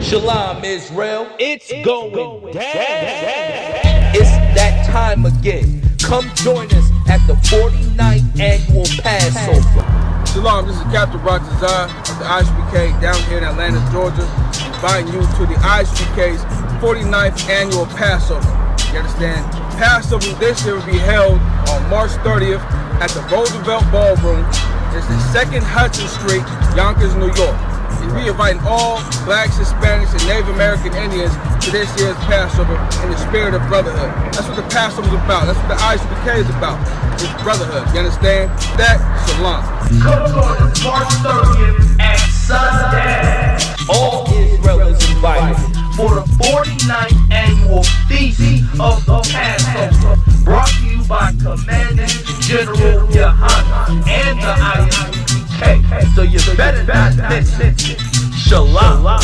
Shalom, Israel. It's going down. It's that time again. Come join us at the 49th annual Passover. Shalom, this is Captain Roger Zahn of the I.S.U.P.K down here in Atlanta, Georgia, inviting you to the I.S.U.P.K's 49th annual Passover. You understand? Passover this year will be held on March 30th at the Roosevelt Ballroom. It's the 2nd Hudson Street, Yonkers, New York. We inviting all blacks, Hispanics, and Native American Indians to this year's Passover in the spirit of brotherhood. That's what the Passover is about. That's what the I.S.U.P.K is about. It's brotherhood. You understand? That, shalom. Come join us March 30th at sundown. All Israel is invited For the 49th annual Feast of the Passover, brought to you by Commandant General GEN.YAHANNA and the I.S.U.P.K. So you better not miss it. Shalom.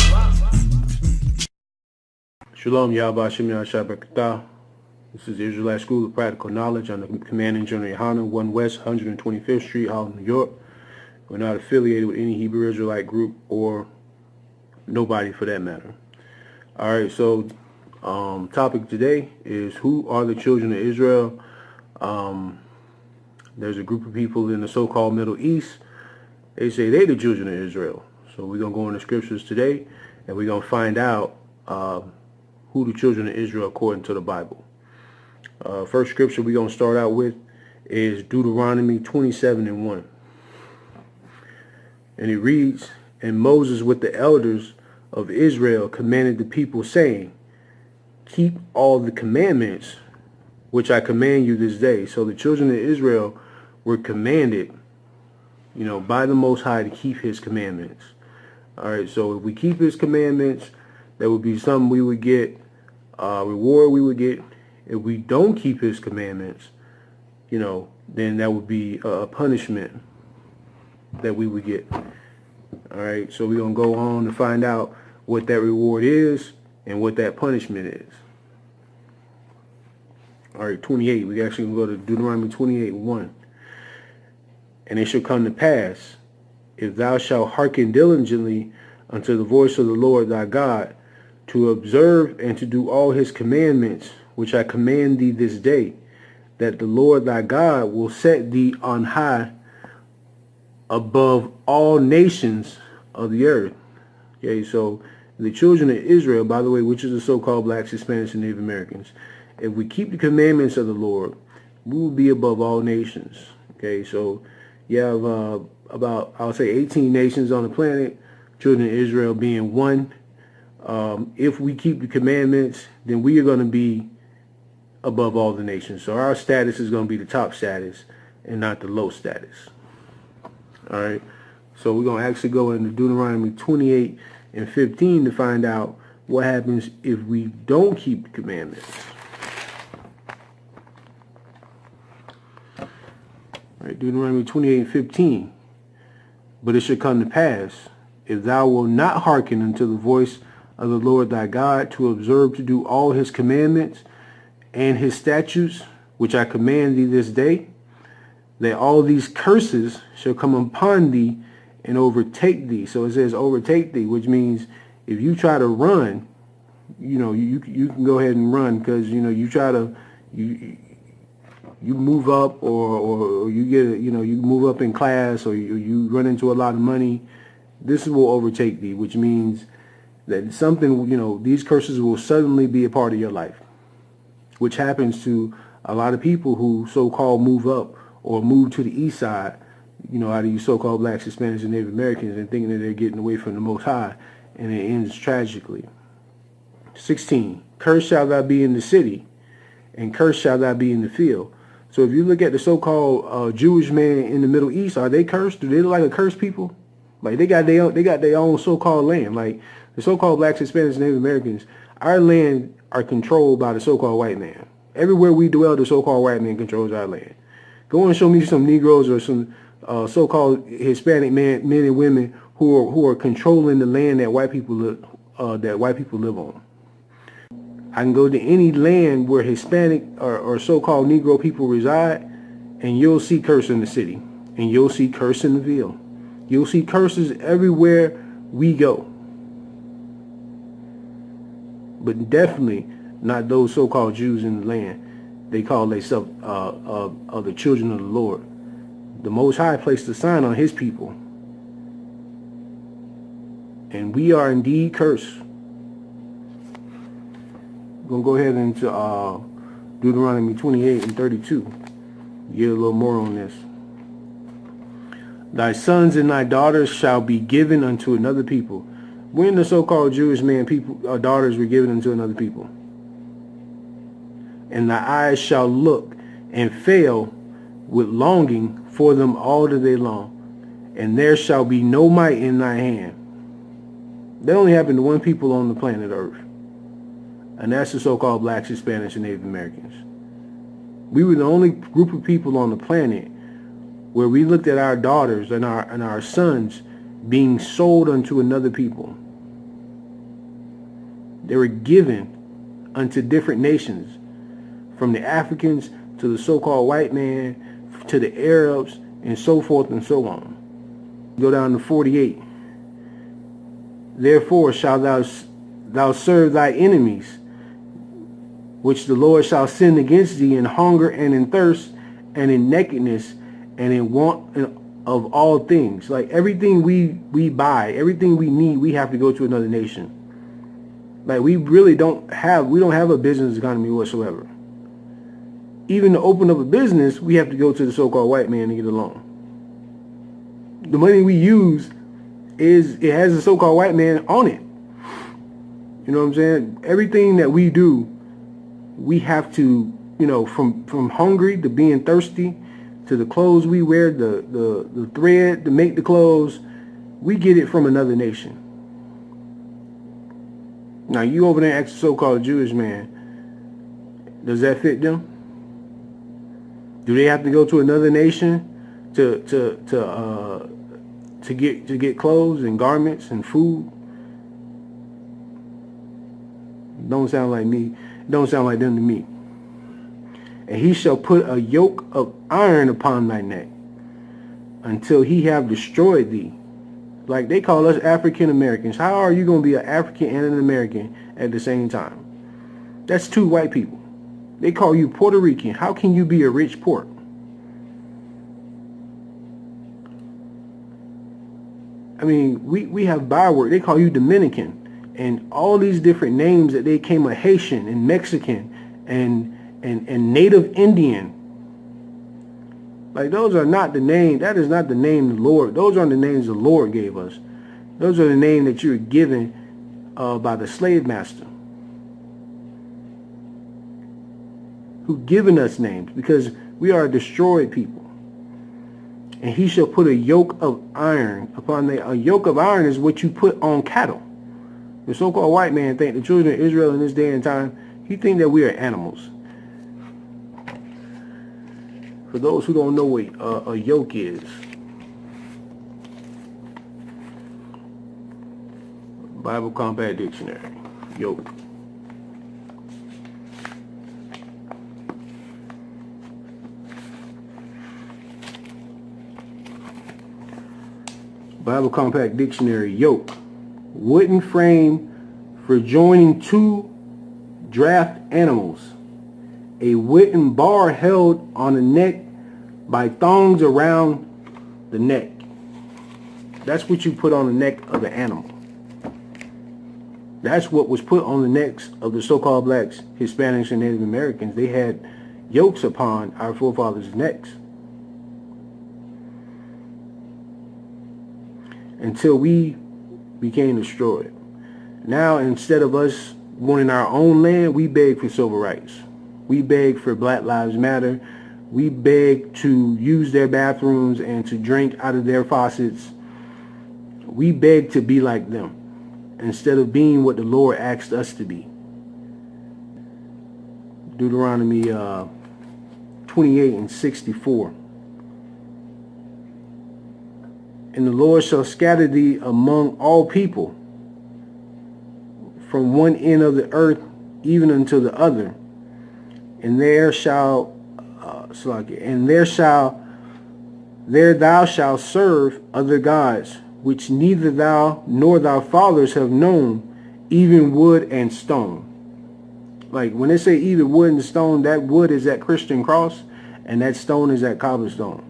Shalom, SHALAM. This is the Israelite School of Practical Knowledge under Commanding General GEN.YAHANNA, 1 West 125th Street, Harlem, New York. We're not affiliated with any Hebrew Israelite group or nobody for that matter. Alright, so topic today is who are the children of Israel? There's a group of people in the so-called Middle East. They say they're the children of Israel. So we're going to go in the scriptures today and we're going to find out who the children of Israel according to the Bible. First scripture we're going to start out with is Deuteronomy 27:1. And it reads, "And Moses with the elders of Israel commanded the people, saying, keep all the commandments which I command you this day." So the children of Israel were commanded, by the Most High to keep his commandments. All right, so if we keep his commandments, that would be something we would get, reward we would get. If we don't keep his commandments, then that would be a punishment that we would get. All right, so we're going to go on to find out what that reward is and what that punishment is. All right, 28. We actually going to go to Deuteronomy 28:1. "And it shall come to pass, if thou shalt hearken diligently unto the voice of the Lord thy God, to observe and to do all his commandments, which I command thee this day, that the Lord thy God will set thee on high above all nations of the earth." Okay, so the children of Israel, by the way, which is the so-called blacks, Hispanics, and Native Americans, if we keep the commandments of the Lord, we will be above all nations. Okay, so you have about, I'll say, 18 nations on the planet, children of Israel being one. If we keep the commandments, then we are going to be above all the nations. So our status is going to be the top status and not the low status. All right, so we're going to actually go into Deuteronomy 28:15 to find out what happens if we don't keep the commandments. All right, Deuteronomy 28:15. "But it shall come to pass, if thou wilt not hearken unto the voice of the Lord thy God, to observe to do all his commandments and his statutes, which I command thee this day, that all these curses shall come upon thee and overtake thee." So it says overtake thee, which means if you try to run, you can go ahead and run, because you try to you move up or you get you move up in class, or you run into a lot of money. This will overtake thee, which means that something, these curses will suddenly be a part of your life, which happens to a lot of people who so-called move up or move to the east side, out of you so-called blacks, Hispanics, and Native Americans, and thinking that they're getting away from the Most High, and it ends tragically. 16. "Cursed shall thou be in the city, and cursed shall thou be in the field." So if you look at the so-called Jewish man in the Middle East, are they cursed? Do they look like a cursed people? Like they got their own so-called land. Like the so-called blacks, Hispanics, and Native Americans, our land are controlled by the so-called white man. Everywhere we dwell, the so-called white man controls our land. Go and show me some Negroes or some so-called Hispanic men and women who are controlling the land that white people live on. I can go to any land where Hispanic or so-called Negro people reside, and you'll see curse in the city, and you'll see curse in the field. You'll see curses everywhere we go. but definitely not those so-called Jews in the land. They call themselves of the children of the Lord. The Most High placed a sign on his people, and we are indeed cursed. We're going to go ahead into Deuteronomy 28 and 32. Get a little more on this. Thy sons and thy daughters shall be given unto another people. When the so-called Jewish man daughters were given unto another people. And thy eyes shall look and fail with longing for them all the day long. And there shall be no might in thy hand. That only happened to one people on the planet Earth. And that's the so-called blacks, Hispanics, and Native Americans. We were the only group of people on the planet where we looked at our daughters and our sons being sold unto another people. They were given unto different nations, from the Africans to the so-called white man, to the Arabs, and so forth and so on. Go down to 48. Therefore shalt thou serve thy enemies, which the Lord shall send against thee in hunger and in thirst and in nakedness and in want of all things. Like everything we buy, everything we need, we have to go to another nation. Like we really don't have a business economy whatsoever. Even to open up a business, we have to go to the so-called white man to get a loan. The money we use it has a so-called white man on it. You know what I'm saying? Everything that we do, we have to, from hungry to being thirsty to the clothes we wear, the thread to make the clothes, we get it from another nation. Now you over there ask the so-called Jewish man, does that fit them? Do they have to go to another nation to get clothes and garments and food? Don't sound like me. Don't sound like them to me. And he shall put a yoke of iron upon thy neck until he have destroyed thee. Like they call us African Americans. How are you going to be an African and an American at the same time? That's two white people. They call you Puerto Rican. How can you be a rich port? I mean, we have byword. They call you Dominican. And all these different names that they came of Haitian and Mexican and Native Indian. Like those are not the name. That is not the name the Lord. Those aren't the names the Lord gave us. Those are the names that you were given by the slave master, who given us names because we are a destroyed people. And he shall put a yoke of iron upon them. A yoke of iron is what you put on cattle. The so-called white man think the children of Israel in this day and time, he think that we are animals. For those who don't know what a yoke is, Bible Compact Dictionary, yoke. Bible Compact Dictionary, yoke. Wooden frame for joining two draft animals. A wooden bar held on the neck by thongs around the neck. That's what you put on the neck of the animal. That's what was put on the necks of the so-called blacks, Hispanics, and Native Americans. They had yokes upon our forefathers' necks. Until we became destroyed. Now, instead of us wanting our own land, we beg for civil rights. We beg for Black Lives Matter. We beg to use their bathrooms and to drink out of their faucets. We beg to be like them instead of being what the Lord asked us to be. Deuteronomy 28 and 64. And the Lord shall scatter thee among all people, from one end of the earth even unto the other. And there thou shalt serve other gods, which neither thou nor thy fathers have known, even wood and stone. Like when they say either wood and stone, that wood is that Christian cross, and that stone is that cobblestone.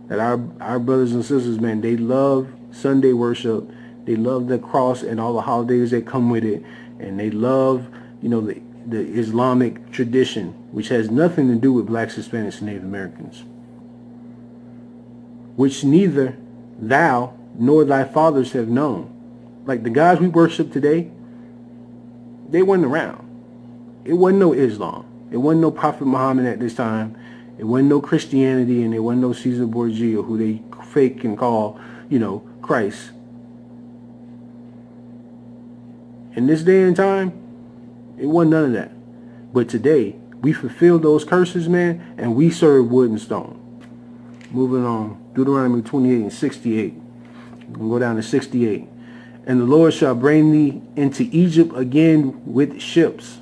That our brothers and sisters, man, they love Sunday worship. They love the cross and all the holidays that come with it, and they love, you know, the Islamic tradition, which has nothing to do with blacks, Hispanics, and Native Americans, which neither thou nor thy fathers have known. Like the gods we worship today, they weren't around. It wasn't no Islam. It wasn't no Prophet Muhammad at this time. It wasn't no Christianity, and it wasn't no Caesar Borgia, who they fake and call, you know, Christ. In this day and time, it wasn't none of that. But today, we fulfill those curses, man, and we serve wood and stone. Moving on, Deuteronomy 28 and 68. We'll go down to 68. And the Lord shall bring thee into Egypt again with ships.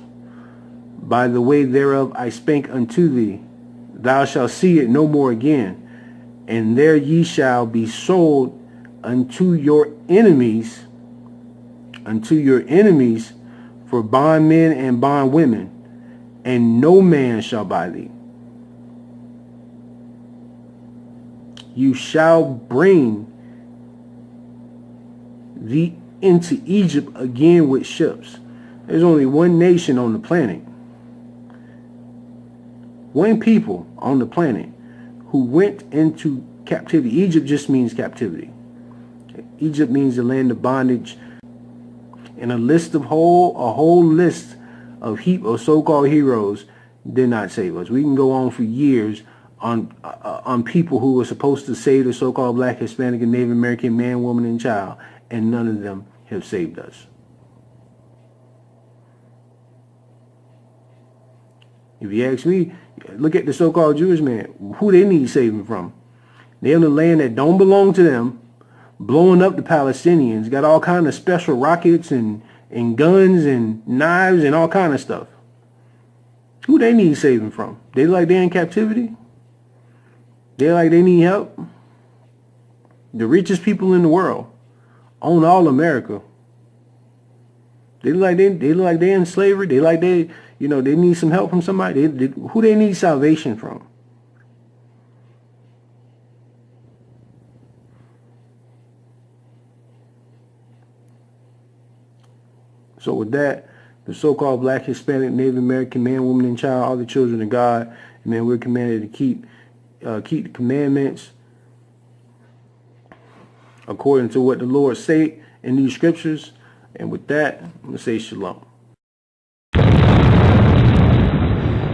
By the way thereof I spake unto thee. Thou shalt see it no more again. And there ye shall be sold unto your enemies, for bondmen and bondwomen, and no man shall buy thee. You shall bring thee into Egypt again with ships. There's only one nation on the planet, one people on the planet who went into captivity. Egypt just means captivity. Egypt means the land of bondage. And a whole list of so-called heroes did not save us. We can go on for years on people who were supposed to save the so-called black, Hispanic, and Native American man, woman, and child, and none of them have saved us. If you ask me, look at the so-called Jewish man. Who they need saving from? They're in the land that don't belong to them, blowing up the Palestinians, got all kind of special rockets and guns and knives and all kind of stuff. Who they need saving from? They like they're in captivity? They like they need help? The richest people in the world own all America. They like they're in slavery. They like they need some help from somebody. Who they need salvation from? So with that, the so-called black, Hispanic, Native American man, woman, and child, all the children of God, man, we're commanded to keep the commandments according to what the Lord say in these scriptures. And with that, I'm going to say shalom.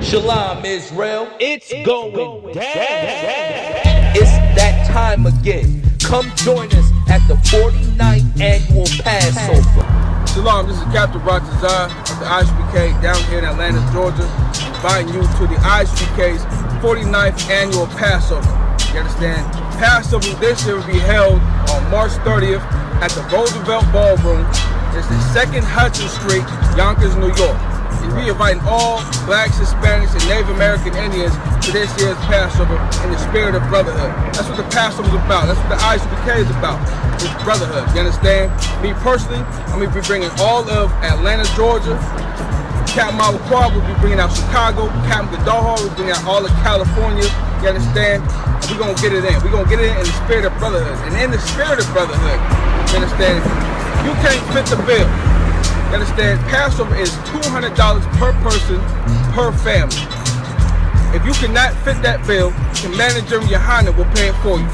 Shalom, Israel. It's going down. It's that time again. Come join us at the 49th annual Passover. Shalom, this is Captain Baltazar of the I.S.U.P.K down here in Atlanta, Georgia, inviting you to the I.S.U.P.K's 49th annual Passover. You understand? Passover this year will be held on March 30th at the Roosevelt Ballroom. It's the 2nd Hudson Street, Yonkers, New York. We inviting all blacks, Hispanics, and Native American Indians to this year's Passover in the spirit of brotherhood. That's what the Passover is about. That's what the I.S.U.P.K is about. It's brotherhood. You understand? Me personally, I'm going to be bringing all of Atlanta, Georgia. Captain Malakwa will be bringing out Chicago. Captain Gaddaha will bring out all of California. You understand? We're going to get it in. We're going to get it in the spirit of brotherhood. And in the spirit of brotherhood, you understand? You can't fit the bill. You understand? Passover is $200 per person, per family. If you cannot fit that bill, Commander GEN.YAHANNA will pay it for you.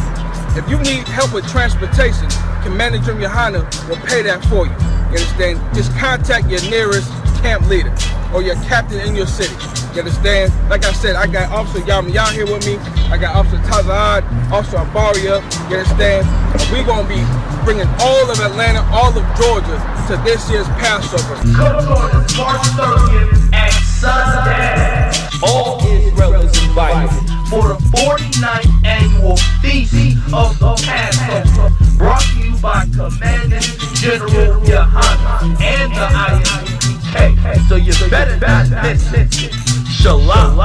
If you need help with transportation, Commander GEN.YAHANNA will pay that for you. You understand? Just contact your nearest camp leader or your captain in your city. You understand? Like I said, I got Officer Yamaya here with me. I got Officer Tazahad, Officer Abaria. You understand? We're going to be bringing all of Atlanta, all of Georgia to this year's Passover. Come on, it's March 30th at sundown. All Israel is invited For the 49th annual Feast of the Passover, brought to you by Commander General Yahanna and the I.S.U.P.K. So you better not miss it. Shalom.